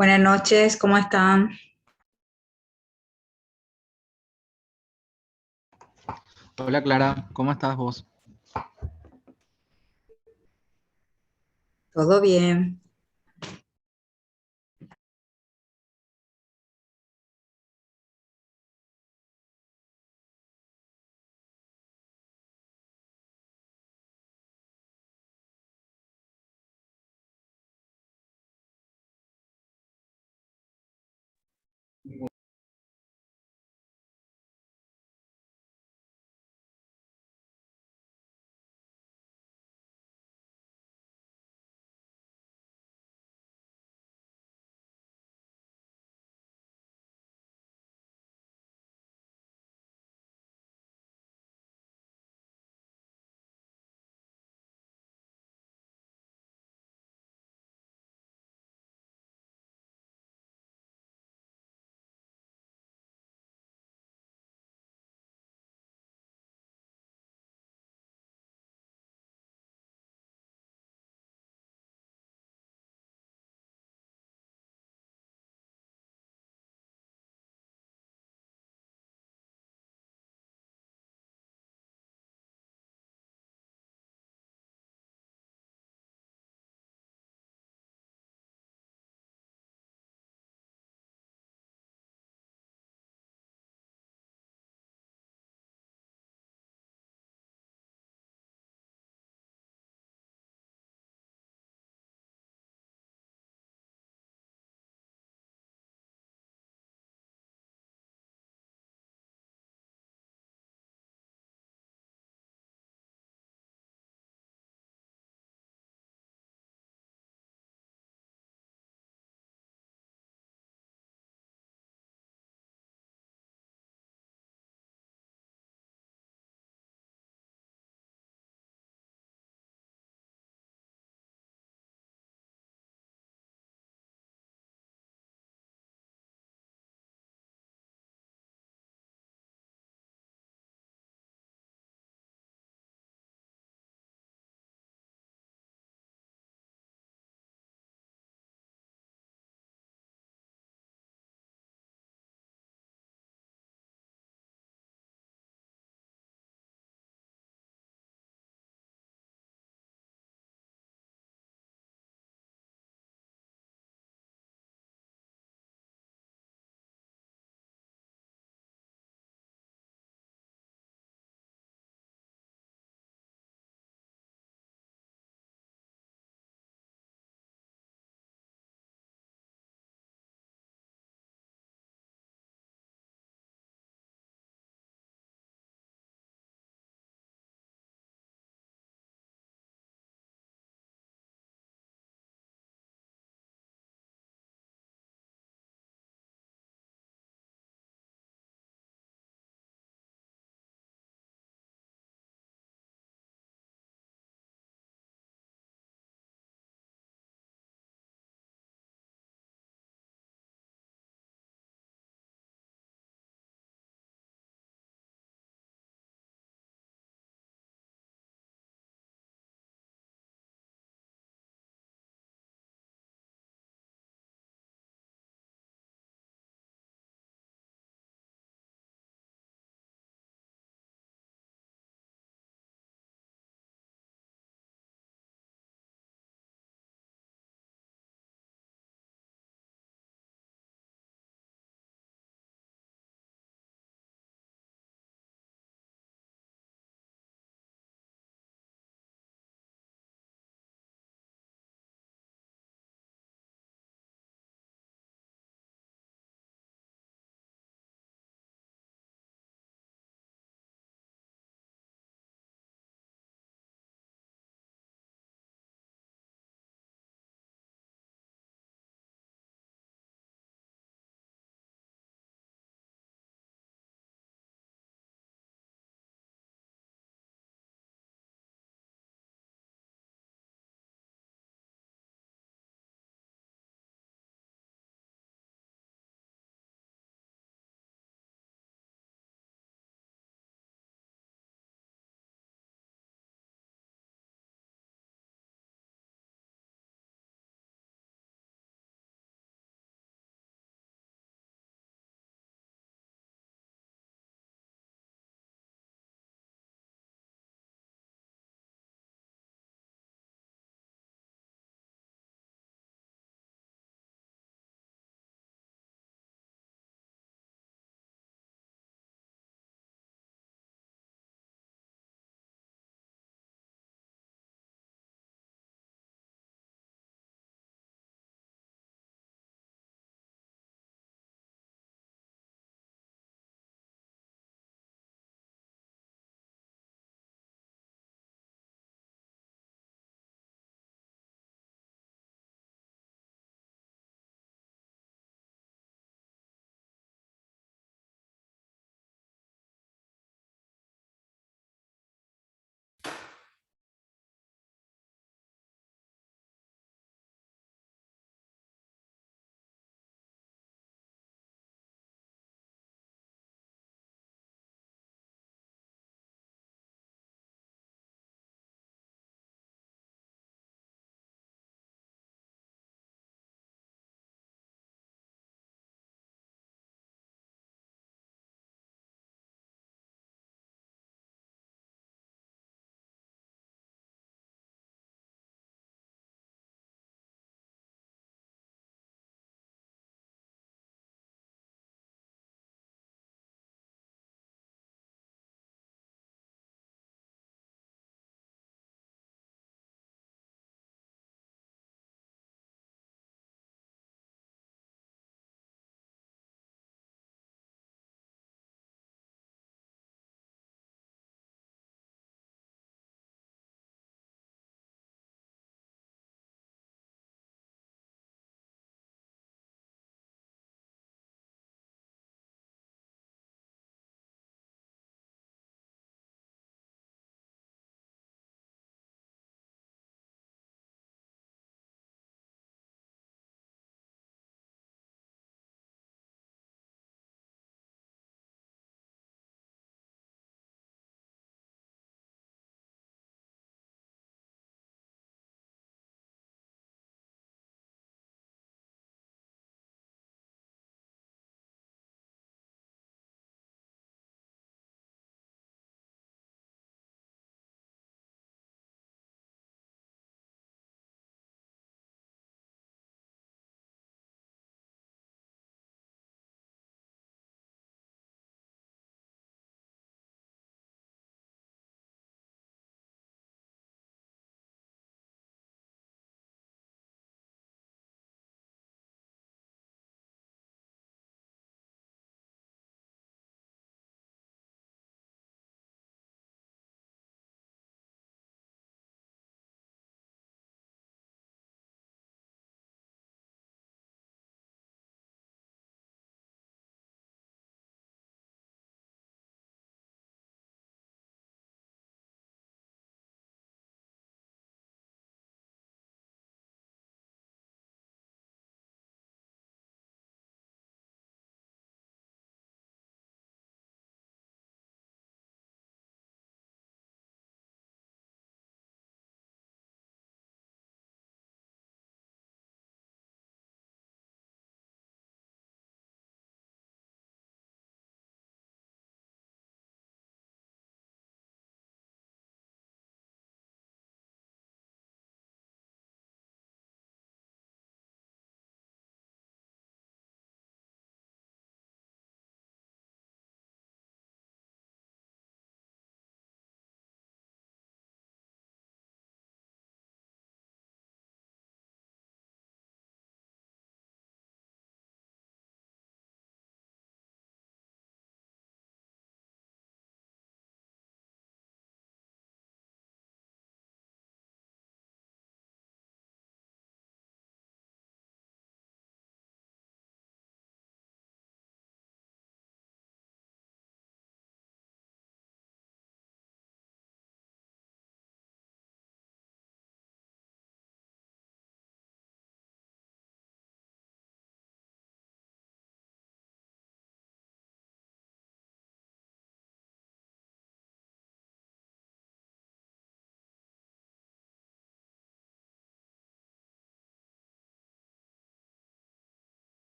Buenas noches, ¿cómo están? Hola Clara, ¿cómo estás vos? ¿Todo bien?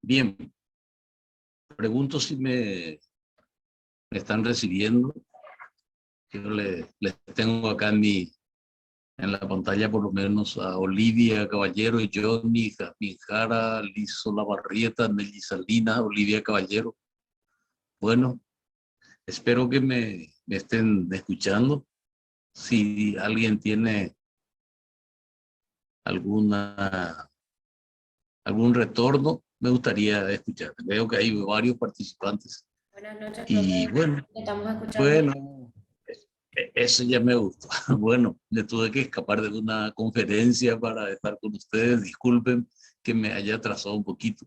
Bien, pregunto si me están recibiendo. Yo les tengo acá en la pantalla por lo menos a Olivia Caballero, Johnny, Jasmine Jara, Liz Olavarrieta, Nelly Salinas, Olivia Caballero. Bueno, espero que me estén escuchando. Si alguien tiene alguna, algún retorno, me gustaría escuchar. Veo que hay varios participantes. Buenas noches, Y profe. bueno, ¿Le estamos escuchando? bueno, eso ya me gustó. Bueno, me tuve que escapar de una conferencia para estar con ustedes. Disculpen que me haya atrasado un poquito.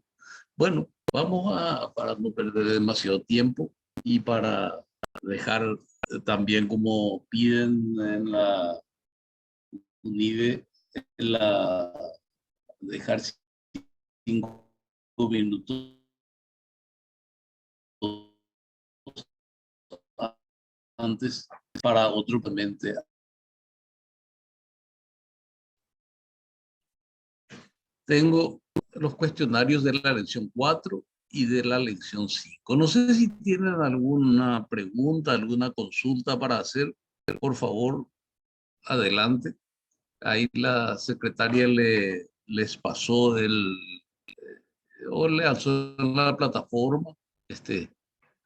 Bueno, para no perder demasiado tiempo y para dejar también como piden en la UNIDE, la, dejar 5 minutos antes para otro ponente. Tengo los cuestionarios de la lección 4 y de la lección 5. No sé si tienen alguna pregunta, alguna consulta para hacer. Por favor, adelante. Ahí la secretaria les pasó o le alzó en la plataforma.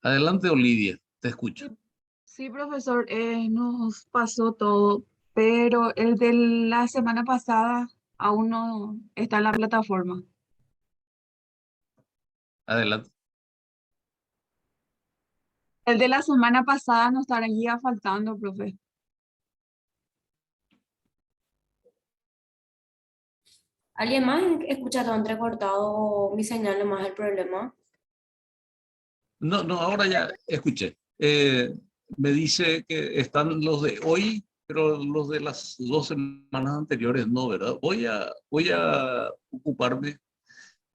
Adelante, Olivia, te escucho. Sí, profesor, nos pasó todo, pero el de la semana pasada aún no está en la plataforma. Adelante. El de la semana pasada nos estaría faltando, profe. ¿Alguien más escucha todo entrecortado o mi señal no más el problema? No, no, ahora ya escuché. Me dice que están los de hoy, pero los de las 2 semanas anteriores no, ¿verdad? Voy a ocuparme.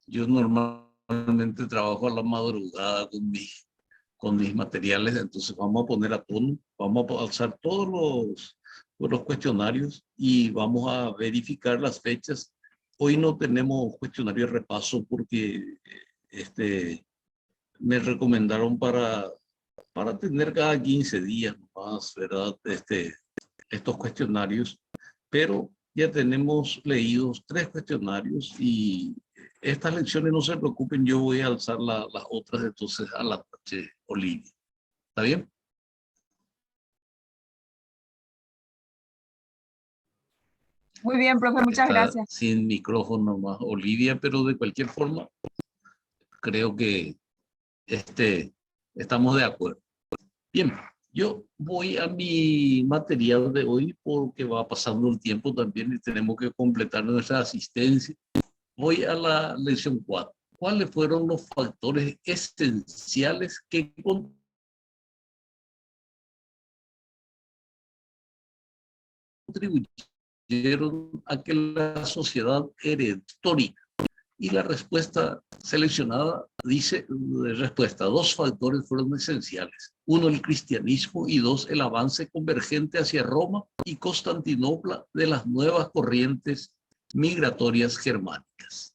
Yo normalmente trabajo a la madrugada con mis materiales, entonces vamos a poner a tono, vamos a alzar todos los cuestionarios y vamos a verificar las fechas. Hoy no tenemos cuestionario de repaso porque me recomendaron para tener cada 15 días más, ¿verdad? Estos cuestionarios, pero ya tenemos leídos 3 cuestionarios y estas lecciones no se preocupen, yo voy a alzar las otras entonces a la noche, Olivia. ¿Está bien? Muy bien, profe, muchas Está gracias. sin micrófono más Olivia, pero de cualquier forma creo que estamos de acuerdo. Bien, yo voy a mi material de hoy porque va pasando el tiempo también y tenemos que completar nuestra asistencia. Voy a la lección 4. ¿Cuáles fueron los factores esenciales que contribuyeron a que la sociedad hereditaria? Y la respuesta seleccionada dice, respuesta, 2 factores fueron esenciales. 1, el cristianismo y 2, el avance convergente hacia Roma y Constantinopla de las nuevas corrientes migratorias germánicas.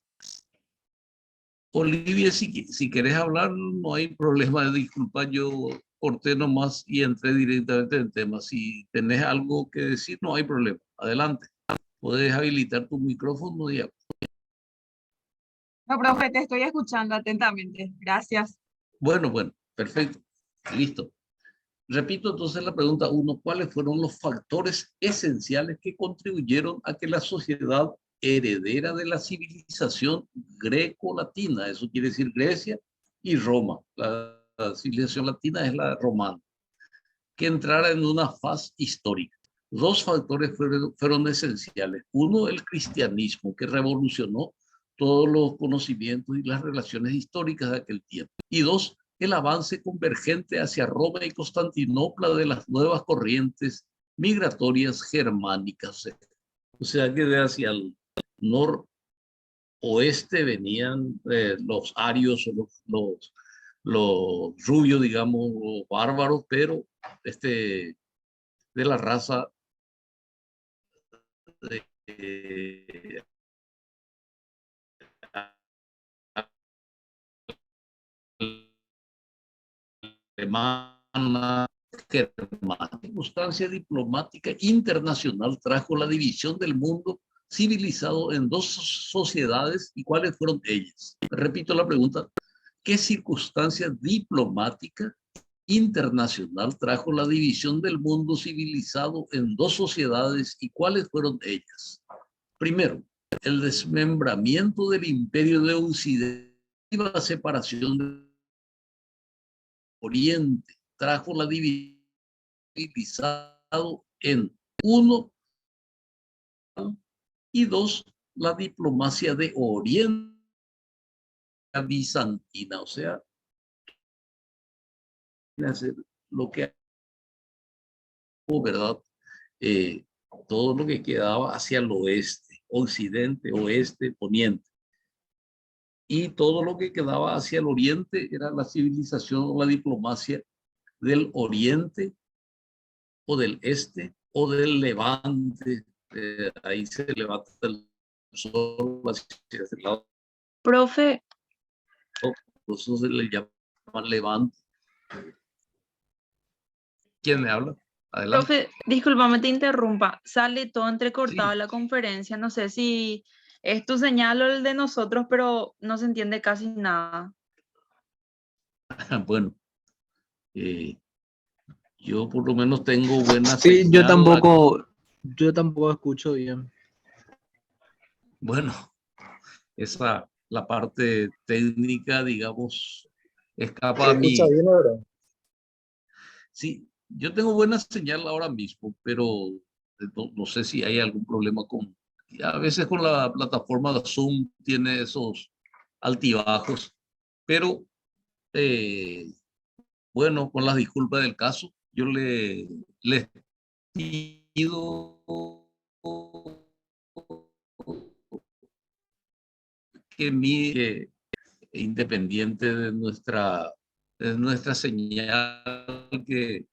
Olivia, si querés hablar, no hay problema, disculpa, yo corté nomás y entré directamente en el tema. Si tenés algo que decir, no hay problema. Adelante. Puedes habilitar tu micrófono y No, profe, te estoy escuchando atentamente. Gracias. bueno, perfecto. Listo. Repito entonces la pregunta 1. ¿Cuáles fueron los factores esenciales que contribuyeron a que la sociedad heredera de la civilización greco-latina, eso quiere decir Grecia y Roma, la civilización latina es la romana, que entrara en una faz histórica? 2 factores fueron esenciales. 1, el cristianismo, que revolucionó todos los conocimientos y las relaciones históricas de aquel tiempo. Y 2, el avance convergente hacia Roma y Constantinopla de las nuevas corrientes migratorias germánicas. O sea que de hacia el noroeste venían los arios o los rubios, digamos, los bárbaros, pero de la raza de alemana, germana. La circunstancia diplomática internacional trajo la división del mundo civilizado en dos sociedades, y cuáles fueron ellas. Repito la pregunta: ¿qué circunstancia diplomática internacional trajo la división del mundo civilizado en dos sociedades, y cuáles fueron ellas? Primero, el desmembramiento del imperio de Occidente y la separación del Oriente trajo la división civilizado en uno, y dos, la diplomacia de Oriente bizantina, o sea, hacer lo que, ¿verdad? Eh, todo lo que quedaba hacia el oeste, occidente, oeste, poniente. Y todo lo que quedaba hacia el oriente era la civilización o la diplomacia del oriente o del este o del levante. Ahí se levanta el sol hacia ese lado. Profe, Por eso se le llama levante. ¿Quién me habla? Adelante. profe, discúlpame, te interrumpa. Sale todo entrecortado Sí. en la conferencia. No sé si es tu señal o el de nosotros, pero no se entiende casi nada. Bueno, yo por lo menos tengo buena Sí, señal. yo tampoco escucho bien. Bueno, la parte técnica, digamos, escapa a ¿Se escucha mí. bien ahora? Sí, yo tengo buena señal ahora mismo, pero no sé si hay algún problema con... A veces con la plataforma de Zoom tiene esos altibajos, pero bueno, con las disculpas del caso, yo les pido que independiente de nuestra señal, que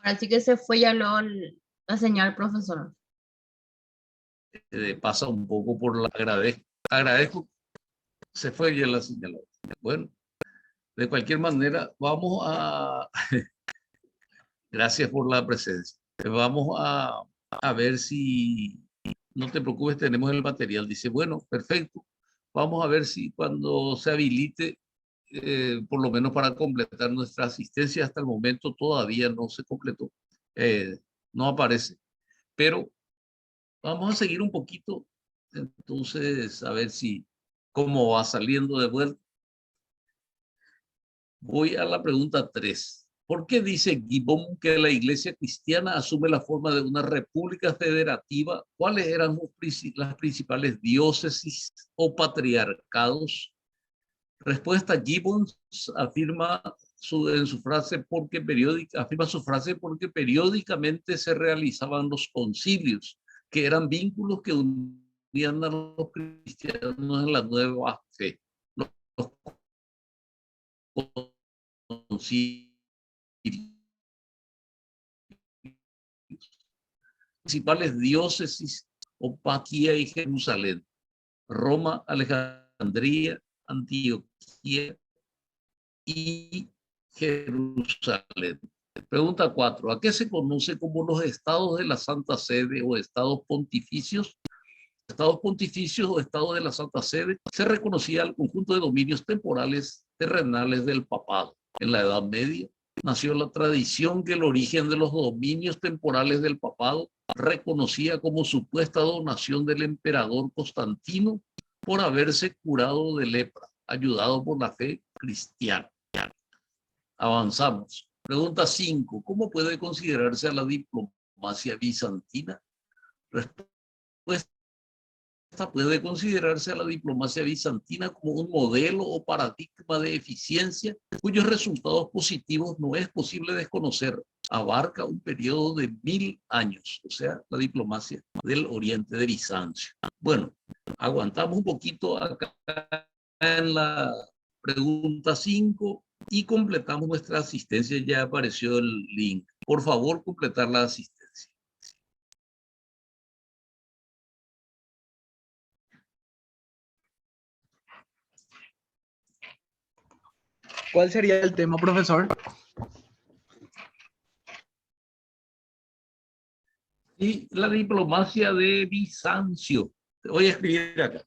Ahora sí que se fue ya luego la señal, profesor. pasa un poco por la... Agradezco, se fue ya la señal. Bueno, de cualquier manera, vamos a... Gracias por la presencia. Vamos a ver si... No te preocupes, tenemos el material. Dice, bueno, perfecto. Vamos a ver si cuando se habilite, por lo menos para completar nuestra asistencia, hasta el momento todavía no se completó. No aparece. Pero vamos a seguir un poquito, entonces, a ver si cómo va saliendo de vuelta. Voy a la pregunta 3. ¿Por qué dice Gibbon que la Iglesia cristiana asume la forma de una república federativa? ¿Cuáles eran las principales diócesis o patriarcados? Respuesta: Gibbon afirma en su frase porque periódicamente se realizaban los concilios, que eran vínculos que unían a los cristianos en la nueva fe. Los concilios, principales diócesis: Opaquía y Jerusalén, Roma, Alejandría, Antioquía y Jerusalén. Pregunta 4. ¿A qué se conoce como los estados de la Santa Sede o estados pontificios? Estados pontificios o estados de la Santa Sede se reconocía al conjunto de dominios temporales terrenales del papado. En la Edad Media nació la tradición que el origen de los dominios temporales del papado reconocía como supuesta donación del emperador Constantino por haberse curado de lepra, ayudado por la fe cristiana. Avanzamos. Pregunta 5. ¿Cómo puede considerarse a la diplomacia bizantina? Respuesta: puede considerarse a la diplomacia bizantina como un modelo o paradigma de eficiencia cuyos resultados positivos no es posible desconocer. Abarca un periodo de 1000 años, o sea, la diplomacia del Oriente de Bizancio. Bueno, aguantamos un poquito acá en la pregunta 5 y completamos nuestra asistencia. Ya apareció el link. Por favor, completar la asistencia. ¿Cuál sería el tema, profesor? Y la diplomacia de Bizancio. Te voy a escribir acá.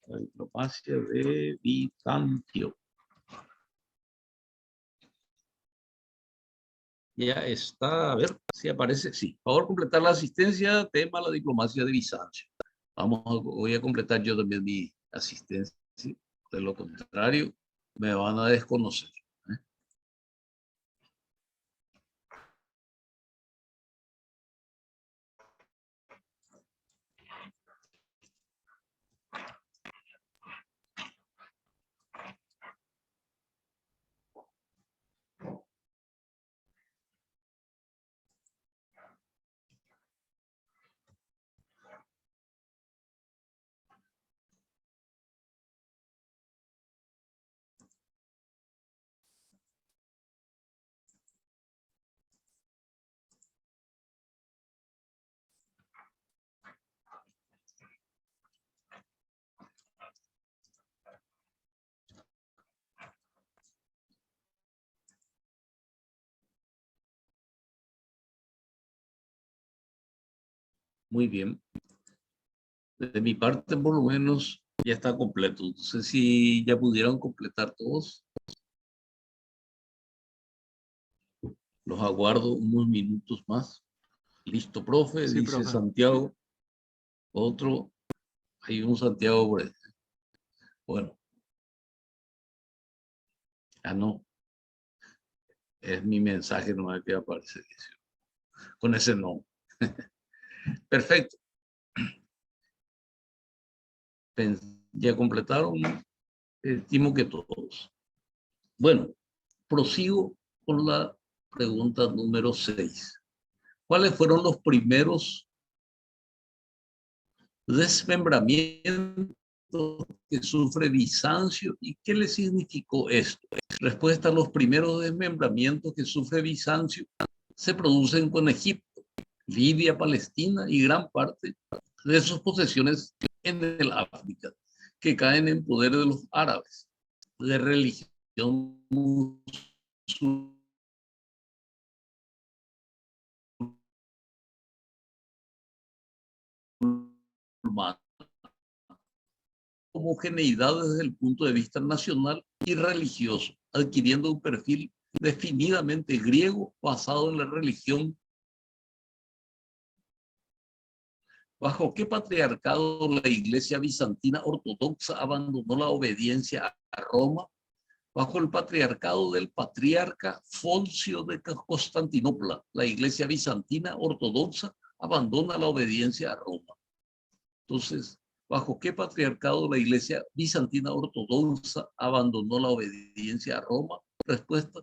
La diplomacia de Bizancio. Ya está, a ver si aparece. Sí, por favor, completar la asistencia, tema la diplomacia de Bizancio. Voy a completar yo también mi asistencia. De lo contrario, me van a desconocer. Muy bien. De mi parte, por lo menos, ya está completo. No sé si ya pudieron completar todos. Los aguardo unos minutos más. Listo, profe, Sí, dice profe. Santiago. Otro, hay un Santiago por ahí. Bueno. Ah, no. Es mi mensaje, no es que aparece. Con ese no. Perfecto. Ya completaron. Estimo que todos. Bueno, prosigo con la pregunta número 6. ¿Cuáles fueron los primeros desmembramientos que sufre Bizancio y qué le significó esto? Respuesta: los primeros desmembramientos que sufre Bizancio se producen con Egipto, Libia, Palestina y gran parte de sus posesiones en el África, que caen en poder de los árabes, de religión musulmana. Homogeneidad desde el punto de vista nacional y religioso, adquiriendo un perfil definidamente griego basado en la religión. ¿Bajo qué patriarcado la Iglesia bizantina ortodoxa abandonó la obediencia a Roma? Bajo el patriarcado del patriarca Foncio de Constantinopla, la Iglesia bizantina ortodoxa abandona la obediencia a Roma. Entonces, ¿bajo qué patriarcado la Iglesia bizantina ortodoxa abandonó la obediencia a Roma? Respuesta: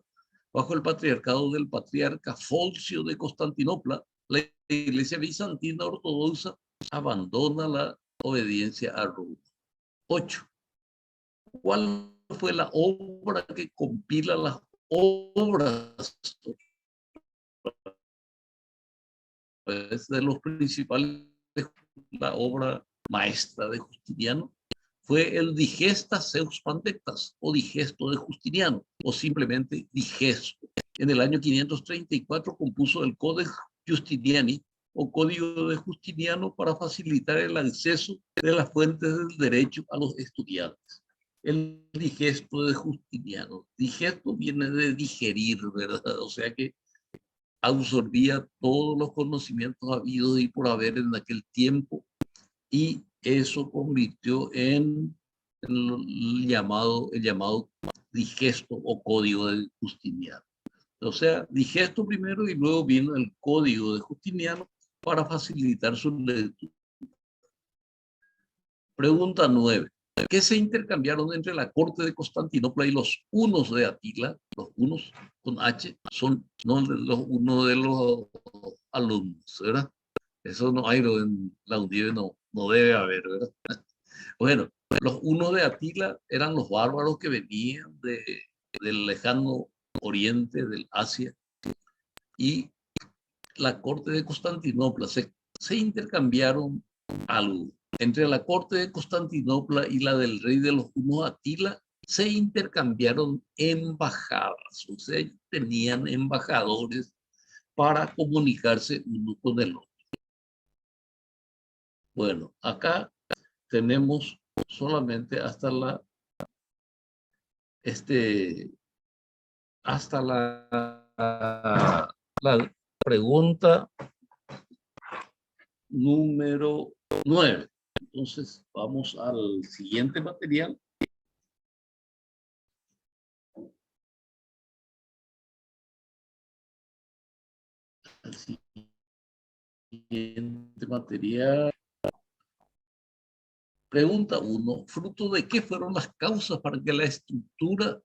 bajo el patriarcado del patriarca Foncio de Constantinopla, la Iglesia bizantina ortodoxa abandona la obediencia a Roma. 8. ¿Cuál fue la obra que compila las obras de los principales? La obra maestra de Justiniano fue el Digesta Zeus Pandectas, o Digesto de Justiniano, o simplemente Digesto. En el año 534 compuso el Codex Justiniani, o Código de Justiniano, para facilitar el acceso de las fuentes del derecho a los estudiantes. El Digesto de Justiniano. Digesto viene de digerir, ¿verdad? O sea que absorbía todos los conocimientos habidos y por haber en aquel tiempo, y eso convirtió en el llamado digesto o código de Justiniano. O sea, digesto primero y luego vino el código de Justiniano para facilitar su lectura. Pregunta 9. ¿Qué se intercambiaron entre la corte de Constantinopla y los hunos de Atila? Los hunos con H son no los unos de los alumnos, ¿verdad? Eso no hay en la UNIVE, no debe haber, ¿verdad? Bueno, los hunos de Atila eran los bárbaros que venían del lejano oriente, del Asia, y la corte de Constantinopla se intercambiaron algo. Entre la corte de Constantinopla y la del rey de los hunos Atila se intercambiaron embajadas, o sea, tenían embajadores para comunicarse uno con el otro. Bueno, acá tenemos solamente hasta la pregunta número 9. Entonces, vamos al siguiente material. Al siguiente material. Pregunta 1. ¿Fruto de qué fueron las causas para que la estructura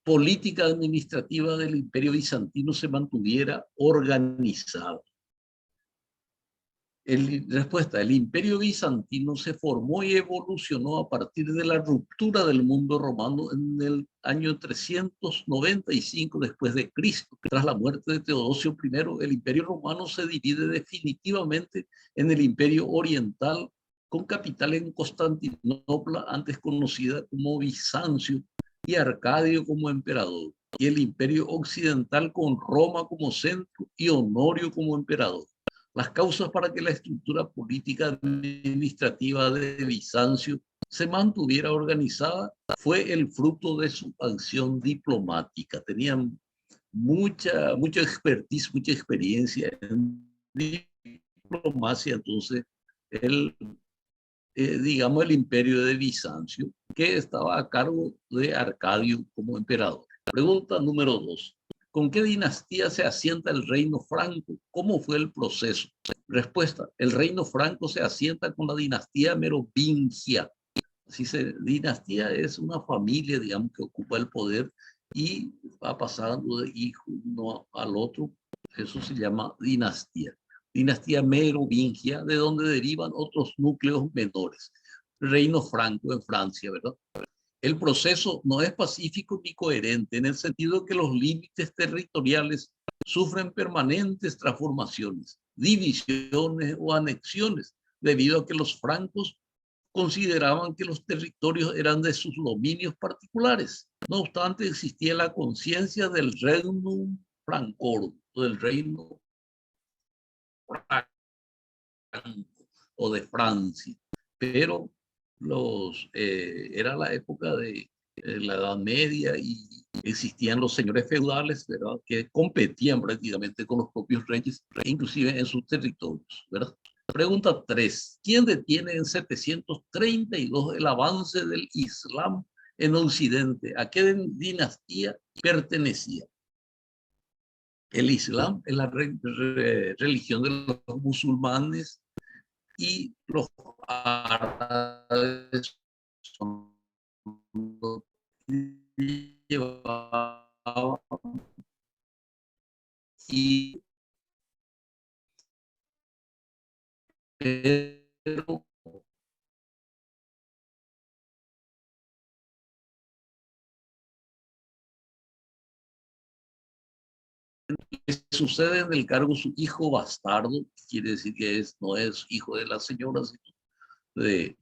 política administrativa del Imperio Bizantino se mantuviera organizada? Respuesta: el Imperio Bizantino se formó y evolucionó a partir de la ruptura del mundo romano en el año 395 después de Cristo. Tras la muerte de Teodosio I, el Imperio Romano se divide definitivamente en el Imperio Oriental, con capital en Constantinopla, antes conocida como Bizancio, y Arcadio como emperador, y el Imperio Occidental con Roma como centro y Honorio como emperador. Las causas para que la estructura política administrativa de Bizancio se mantuviera organizada fue el fruto de su acción diplomática. Tenían mucha expertise, mucha experiencia en diplomacia. Entonces, digamos, el imperio de Bizancio, que estaba a cargo de Arcadio como emperador. Pregunta número 2. ¿Con qué dinastía se asienta el reino franco? ¿Cómo fue el proceso? Respuesta: el reino franco se asienta con la dinastía merovingia. Dinastía es una familia, digamos, que ocupa el poder y va pasando de hijo uno al otro. Eso se llama dinastía. Dinastía merovingia, de donde derivan otros núcleos menores. Reino franco en Francia, ¿verdad? El proceso no es pacífico ni coherente, en el sentido que los límites territoriales sufren permanentes transformaciones, divisiones o anexiones, debido a que los francos consideraban que los territorios eran de sus dominios particulares. No obstante, existía la conciencia del Regnum Francorum, del reino franco o de Francia, pero era la época de la Edad Media y existían los señores feudales, ¿verdad?, que competían prácticamente con los propios reyes, inclusive en sus territorios, ¿verdad? Pregunta 3. ¿Quién detiene en 732 el avance del Islam en Occidente? ¿A qué dinastía pertenecía? El Islam es la religión de los musulmanes, y los árabes son los que llevaban y pero sucede en el cargo su hijo bastardo, quiere decir que no es hijo de la señora, sino de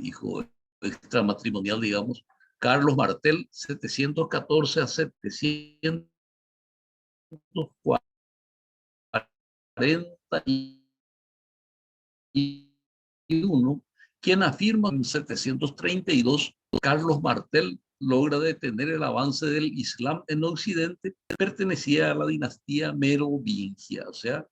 hijo extramatrimonial, digamos, Carlos Martel, 714 a 741, quien afirma en 732, Carlos Martel logra detener el avance del Islam en Occidente, pertenecía a la dinastía merovingia. O sea,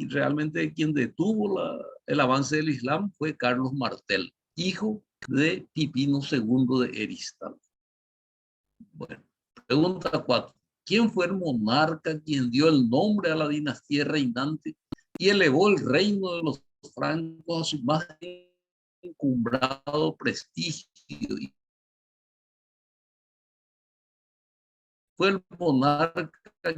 realmente quien detuvo el avance del Islam fue Carlos Martel, hijo de Pipino II de Heristal. Bueno, pregunta 4. ¿Quién fue el monarca quien dio el nombre a la dinastía reinante y elevó el reino de los francos a su más encumbrado prestigio? Fue el monarca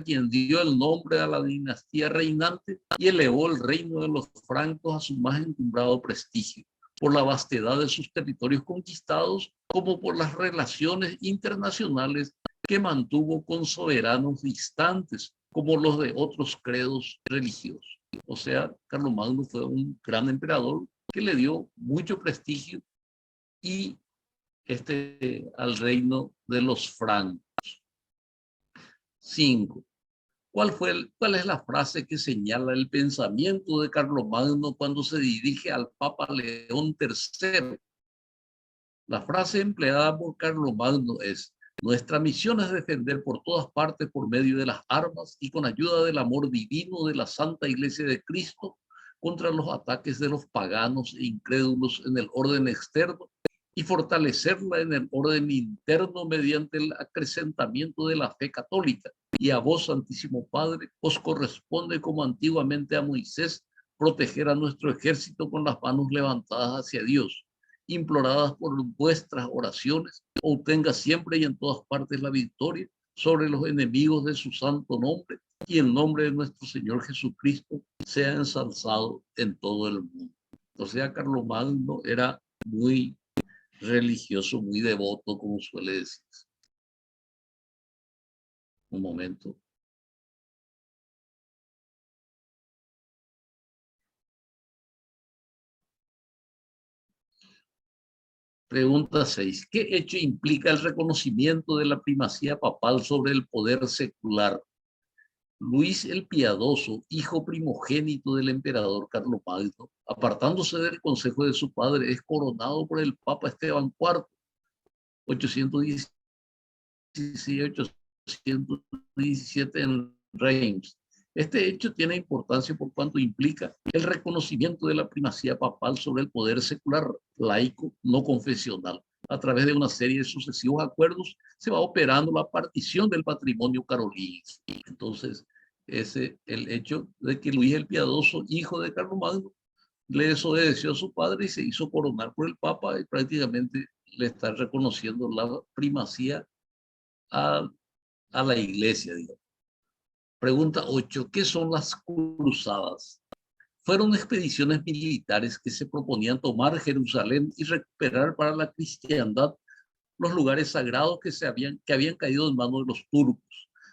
quien dio el nombre a la dinastía reinante y elevó el reino de los francos a su más encumbrado prestigio, por la vastedad de sus territorios conquistados, como por las relaciones internacionales que mantuvo con soberanos distantes, como los de otros credos religiosos. O sea, Carlomagno fue un gran emperador que le dio mucho prestigio y al reino de los francos. 5. ¿Cuál es la frase que señala el pensamiento de Carlomagno cuando se dirige al Papa León III? La frase empleada por Carlomagno es: nuestra misión es defender por todas partes, por medio de las armas y con ayuda del amor divino de la Santa Iglesia de Cristo, contra los ataques de los paganos e incrédulos en el orden externo, y fortalecerla en el orden interno mediante el acrecentamiento de la fe católica. Y a vos, Santísimo Padre, os corresponde, como antiguamente a Moisés, proteger a nuestro ejército con las manos levantadas hacia Dios, imploradas por vuestras oraciones, obtenga siempre y en todas partes la victoria sobre los enemigos de su santo nombre, y el nombre de nuestro Señor Jesucristo sea ensalzado en todo el mundo. O sea, Carlomagno era muy religioso, muy devoto, como suele decirse. Un momento. Pregunta 6. ¿Qué hecho implica el reconocimiento de la primacía papal sobre el poder secular? Luis el Piadoso, hijo primogénito del emperador Carlomagno, apartándose del consejo de su padre, es coronado por el Papa Esteban IV, 817 en Reims. Este hecho tiene importancia por cuanto implica el reconocimiento de la primacía papal sobre el poder secular, laico, no confesional. A través de una serie de sucesivos acuerdos se va operando la partición del patrimonio carolingio. Entonces, el hecho de que Luis el Piadoso, hijo de Carlomagno, le desobedeció a su padre y se hizo coronar por el Papa, y prácticamente le está reconociendo la primacía a la Iglesia, digamos. Pregunta 8. ¿Qué son las cruzadas? Fueron expediciones militares que se proponían tomar Jerusalén y recuperar para la cristiandad los lugares sagrados que habían caído en manos de los turcos.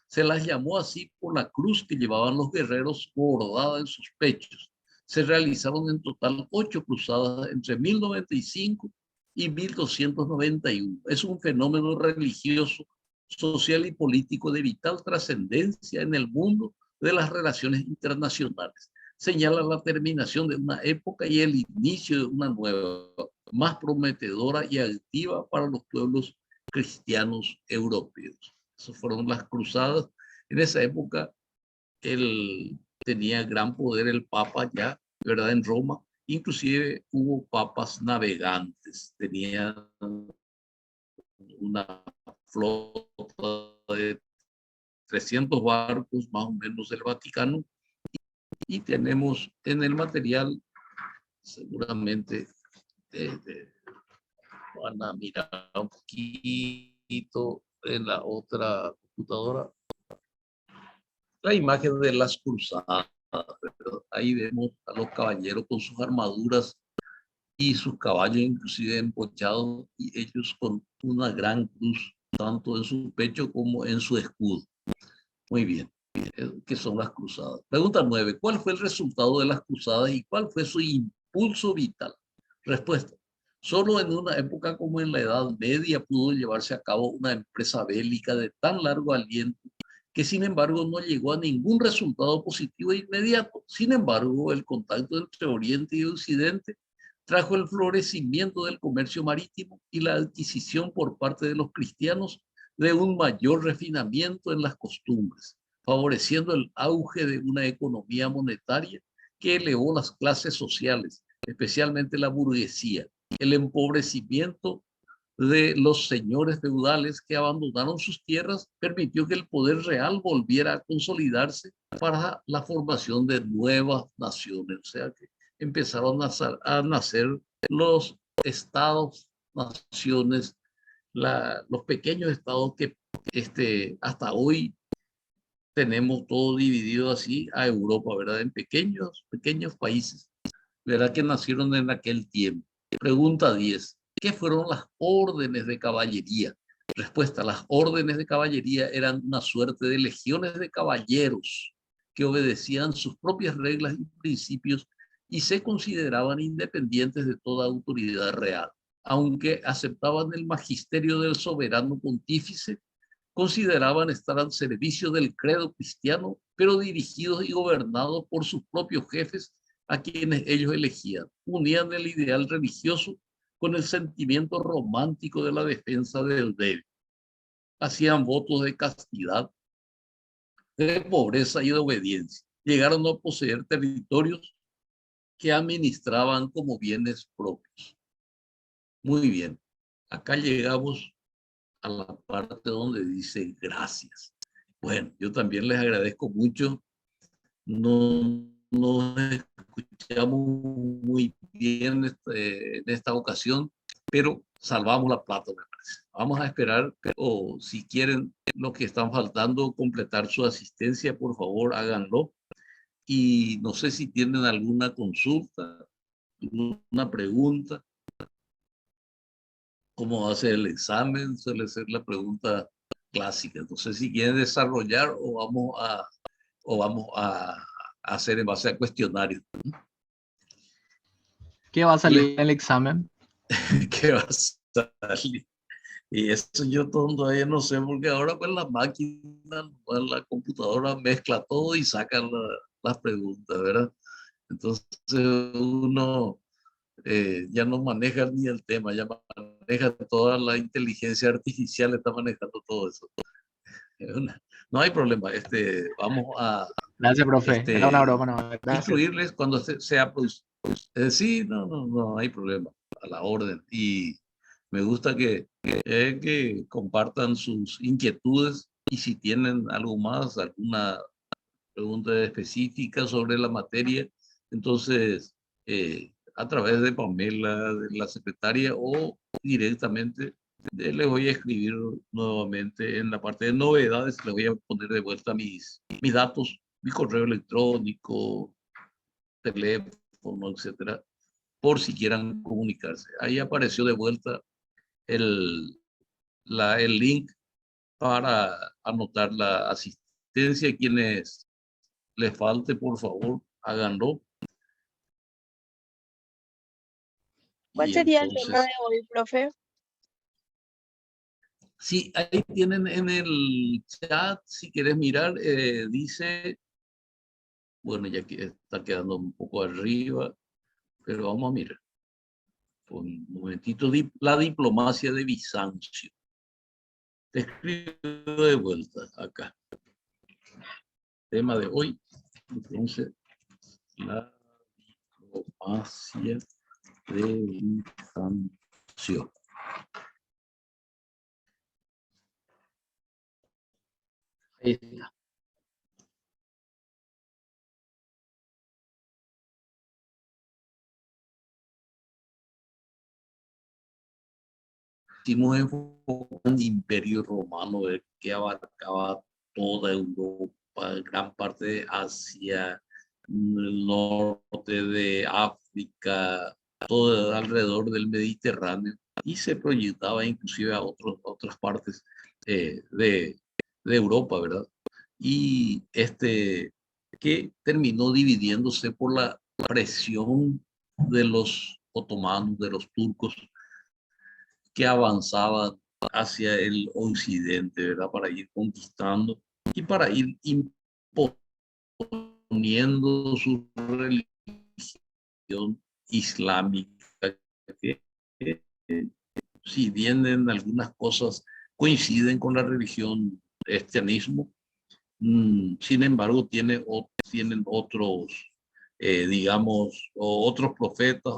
Se las llamó así por la cruz que llevaban los guerreros bordada en sus pechos. Se realizaron en total 8 cruzadas entre 1095 y 1291. Es un fenómeno religioso, social y político de vital trascendencia en el mundo de las relaciones internacionales. Señala la terminación de una época y el inicio de una nueva, más prometedora y activa para los pueblos cristianos europeos. Esas fueron las cruzadas. En esa época tenía gran poder el Papa ya, ¿verdad? En Roma. Inclusive hubo papas navegantes. Tenían una flota de 300 barcos más o menos del Vaticano, y tenemos en el material, seguramente van a mirar un poquito en la otra computadora, la imagen de las cruzadas. Ahí vemos a los caballeros con sus armaduras y sus caballos inclusive empochados, y ellos con una gran cruz, tanto en su pecho como en su escudo. Muy bien. ¿Qué son las cruzadas? Pregunta 9. ¿Cuál fue el resultado de las cruzadas y cuál fue su impulso vital? Respuesta. Solo en una época como en la Edad Media pudo llevarse a cabo una empresa bélica de tan largo aliento que sin embargo no llegó a ningún resultado positivo inmediato. Sin embargo, el contacto entre Oriente y Occidente trajo el florecimiento del comercio marítimo y la adquisición por parte de los cristianos de un mayor refinamiento en las costumbres, favoreciendo el auge de una economía monetaria que elevó las clases sociales, especialmente la burguesía, el empobrecimiento de los señores feudales que abandonaron sus tierras permitió que el poder real volviera a consolidarse para la formación de nuevas naciones. O sea que empezaron a nacer los estados, naciones, los pequeños estados que hasta hoy tenemos todo dividido así a Europa, ¿verdad? En pequeños países, ¿verdad? Que nacieron en aquel tiempo. Pregunta 10. ¿Qué fueron las órdenes de caballería? Respuesta. Las órdenes de caballería eran una suerte de legiones de caballeros que obedecían sus propias reglas y principios y se consideraban independientes de toda autoridad real. Aunque aceptaban el magisterio del soberano pontífice, consideraban estar al servicio del credo cristiano, pero dirigidos y gobernados por sus propios jefes, a quienes ellos elegían. Unían el ideal religioso con el sentimiento romántico de la defensa del débil. Hacían votos de castidad, de pobreza y de obediencia. Llegaron a poseer territorios que administraban como bienes propios. Muy bien, acá llegamos a la parte donde dice gracias. Bueno, yo también les agradezco mucho. No nos escuchamos muy bien en esta ocasión, pero salvamos la plata, me parece. Vamos a esperar, o si quieren, los que están faltando completar su asistencia, por favor, háganlo. Y no sé si tienen alguna consulta, alguna pregunta. ¿Cómo va a ser el examen? Suele ser la pregunta clásica. No sé si quieren desarrollar o vamos a hacer en base a cuestionarios. ¿Qué va a salir en el examen? ¿Qué va a salir? Y eso yo todavía no sé, porque ahora pues la máquina, la computadora mezcla todo y saca las preguntas, ¿verdad? Entonces uno ya no maneja ni el tema, ya maneja toda la inteligencia artificial, está manejando todo eso. No hay problema, vamos a Gracias, profe. Era una broma, no. Gracias. instruirles cuando sea producido. Sí, no hay problema, a la orden. Y me gusta que compartan sus inquietudes y si tienen algo más, alguna pregunta específica sobre la materia, entonces a través de Pamela, de la secretaria, o directamente les voy a escribir nuevamente en la parte de novedades, les voy a poner de vuelta mis datos, mi correo electrónico, teléfono, etcétera, por si quieran comunicarse. Ahí apareció de vuelta el link para anotar la asistencia. Quienes les falte, por favor, háganlo. ¿Cuál Y sería el entonces, tema de hoy, profe? sí, ahí tienen en el chat, si quieres mirar, dice, bueno, ya que está quedando un poco arriba, pero vamos a mirar. Un momentito, la diplomacia de Bizancio. Te escribo de vuelta acá. Tema de hoy, entonces, la diplomacia de Bizancio. Ahí está. Hicimos enfoque en el Imperio Romano, que abarcaba toda Europa, gran parte de Asia, el norte de África, todo alrededor del Mediterráneo, y se proyectaba inclusive a otras partes de Europa, ¿verdad? Y que terminó dividiéndose por la presión de los otomanos, de los turcos, que avanzaban hacia el occidente, ¿verdad? Para ir conquistando y para ir imponiendo su religión islámica, que si bien en algunas cosas coinciden con la religión cristianismo, sin embargo tienen otros, digamos, otros profetas,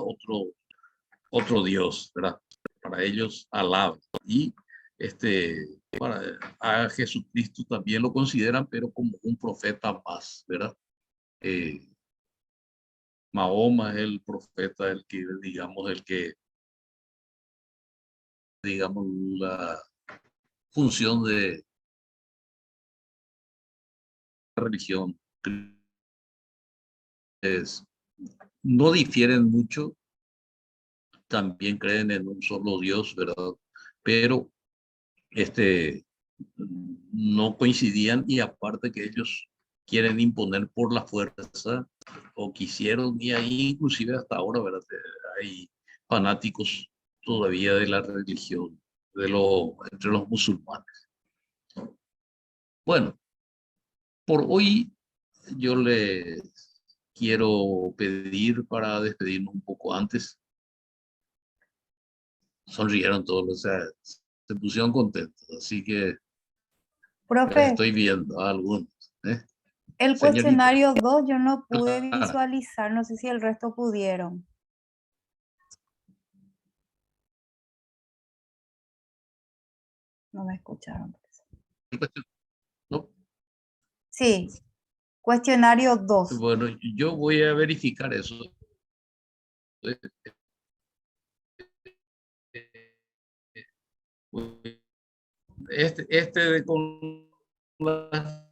otro Dios, ¿verdad? Para ellos, Alá. Y a Jesucristo también lo consideran, pero como un profeta más, ¿verdad? Mahoma es el profeta, digamos, la función de la religión no difieren mucho, también creen en un solo Dios, ¿verdad? Pero no coincidían, y aparte que ellos quieren imponer por la fuerza, o quisieron, y ahí inclusive hasta ahora, ¿verdad? Hay fanáticos todavía de la religión, entre los musulmanes. Bueno, por hoy yo les quiero pedir, para despedirnos un poco antes, sonrieron todos, o sea, se pusieron contentos, así que Profe, estoy viendo a algunos. el Señorita cuestionario 2 yo no pude Clara, visualizar, no sé si el resto pudieron. No me escucharon. ¿no? Sí, cuestionario 2. Bueno, yo voy a verificar eso. Con las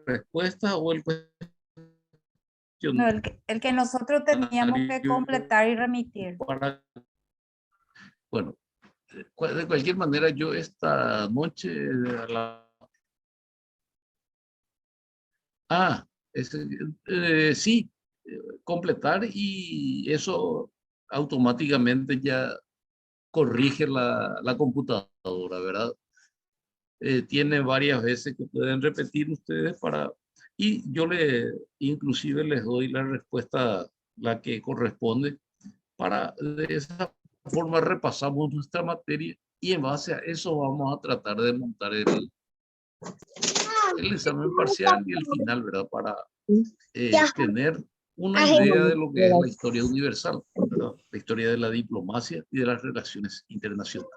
respuestas o el No, cuestionario el que nosotros teníamos que completar y remitir. Bueno, de cualquier manera, yo esta noche sí, completar, y eso automáticamente ya corrige la computadora, ¿verdad? Tiene varias veces que pueden repetir ustedes y yo inclusive les doy la respuesta, la que corresponde, de esa forma repasamos nuestra materia y en base a eso vamos a tratar de montar el examen parcial y el final, ¿verdad? Para tener una idea de lo que es la historia universal, ¿verdad? La historia de la diplomacia y de las relaciones internacionales.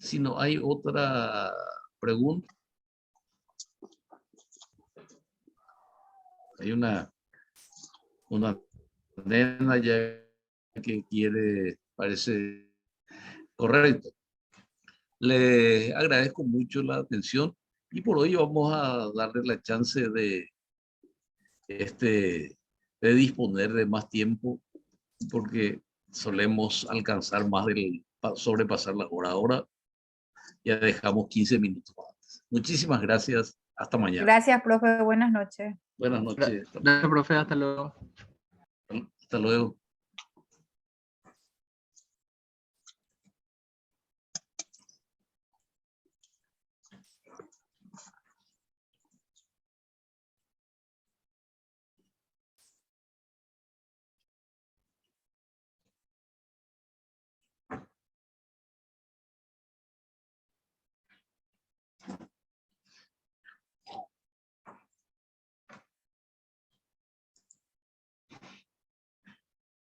Si no hay otra pregunta. Hay una nena ya que quiere, parece correcto. Le agradezco mucho la atención y por hoy vamos a darle la chance de disponer de más tiempo, porque solemos alcanzar sobrepasar la hora. Ahora ya dejamos 15 minutos antes. Muchísimas gracias. Hasta mañana. Gracias, profe. Buenas noches. Buenas noches. Gracias, profe. Hasta luego. Hasta luego.